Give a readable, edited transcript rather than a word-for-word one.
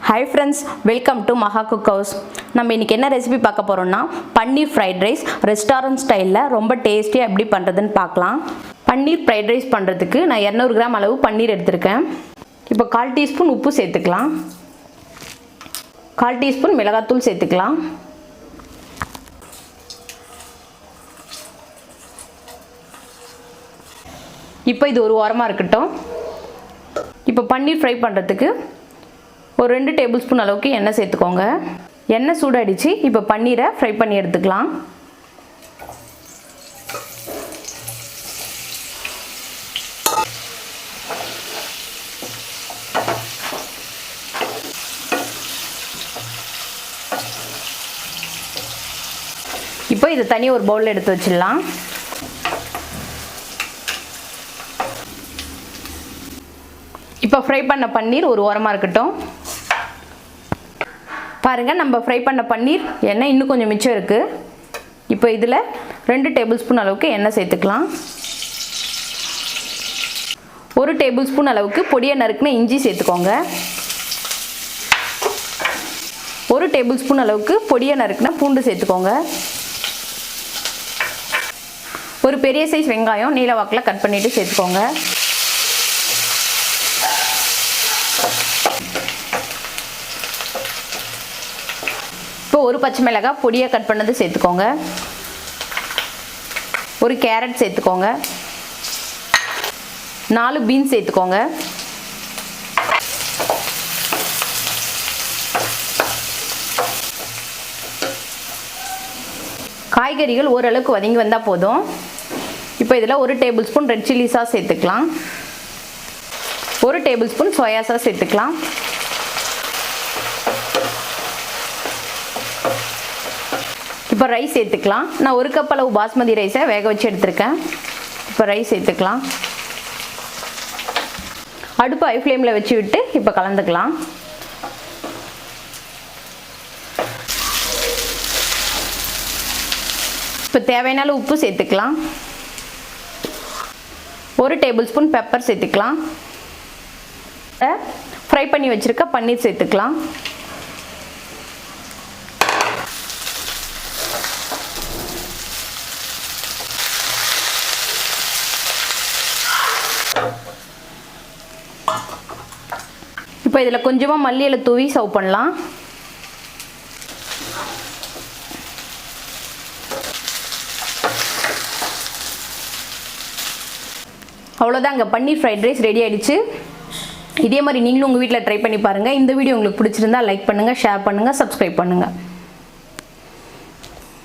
Hi friends, welcome to Maha Cook House. நம்ம இன்னைக்கு என்ன ரெசிபி பார்க்க போறோம்னா பன்னீர் ஃப்ரைட் ரைஸ் ரெஸ்டாரன்ட் ஸ்டைல்ல ரொம்ப டேஸ்டியா எப்படி பண்றதுன்னு பார்க்கலாம். பன்னீர் ஃப்ரைட் ரைஸ் பண்றதுக்கு நான் 200 கிராம் அளவு பன்னீர் எடுத்துர்க்கேன். இப்போ 1/4 டீஸ்பூன் உப்பு சேர்த்துக்கலாம். 1/4 டீஸ்பூன் மிளகாய் தூள் சேர்த்துக்கலாம். இப்போ இது ஒரு வாரமா இருக்கட்டும். இப்போ பன்னீர் ஃப்ரை பண்றதுக்கு ஒரு 2 டேபிள்ஸ்பூன் அளவுக்கு எண்ணெய் சேர்த்துக்கோங்க. எண்ணெய் சூடாயிடுச்சு. இப்போ பன்னீரை ஃப்ரை பண்ணி எடுத்துக்கலாம். இப்போ இதை தனி ஒரு பவுல்ல எடுத்து வச்சிடலாம். இப்போ ஃப்ரை பண்ண பன்னீர் ஒரு ஓரமா இருக்கட்டும். பாருங்க, நம்ம ஃப்ரை பண்ண பன்னீர் எண்ணெய் இன்னும் கொஞ்சம் மிச்சம் இருக்கு. இப்போ இதில் 2 டேபிள்ஸ்பூன் அளவுக்கு எண்ணெய் சேர்த்துக்கலாம். 1 டேபிள்ஸ்பூன் அளவுக்கு பொடியை நறுக்கின இஞ்சி சேர்த்துக்கோங்க. 1 டேபிள்ஸ்பூன் அளவுக்கு பொடியை நறுக்கின பூண்டு சேர்த்துக்கோங்க. ஒரு பெரிய சைஸ் வெங்காயம் நீல வாக்கில் கட் பண்ணிட்டு சேர்த்துக்கோங்க. இப்போ ஒரு பச்சை மிளகாய் பொடியை கட் பண்ணது சேர்த்துக்கோங்க. ஒரு கேரட் சேர்த்துக்கோங்க. 4 பீன்ஸ் சேர்த்துக்கோங்க. காய்கறிகள் ஓரளவுக்கு வதங்கி வந்தால் போதும். இப்போ இதில் 1 டேபிள்ஸ்பூன் ரெட் சில்லி சாஸ் சேர்த்துக்கலாம். 1 டேபிள்ஸ்பூன் சோயா சாஸ் சேர்த்துக்கலாம். இப்போ ரைஸ் சேர்த்துக்கலாம். நான் 1 கப் அளவு பாஸ்மதி ரைஸை வேக வச்சு எடுத்துருக்கேன். இப்போ ரைஸ் சேர்த்துக்கலாம். அடுப்பு ஹை ஃப்ளேமில் வச்சு விட்டு இப்போ கலந்துக்கலாம். இப்போ தேவையான உப்பு சேர்த்துக்கலாம். 1 டேபிள்ஸ்பூன் பெப்பர் சேர்த்துக்கலாம். ஃப்ரை பண்ணி வச்சிருக்க பன்னீர் சேர்த்துக்கலாம். இப்போ இதில் கொஞ்சமாக மல்லி இலை தூவி சர்வ் பண்ணலாம். அவ்வளோதாங்க, பன்னீர் ஃப்ரைட் ரைஸ் ரெடி ஆயிடுச்சு. இதே மாதிரி நீங்களும் உங்கள் வீட்டில் ட்ரை பண்ணி பாருங்கள். இந்த வீடியோ உங்களுக்கு பிடிச்சிருந்தா லைக் பண்ணுங்கள், ஷேர் பண்ணுங்கள், சப்ஸ்கிரைப் பண்ணுங்கள்.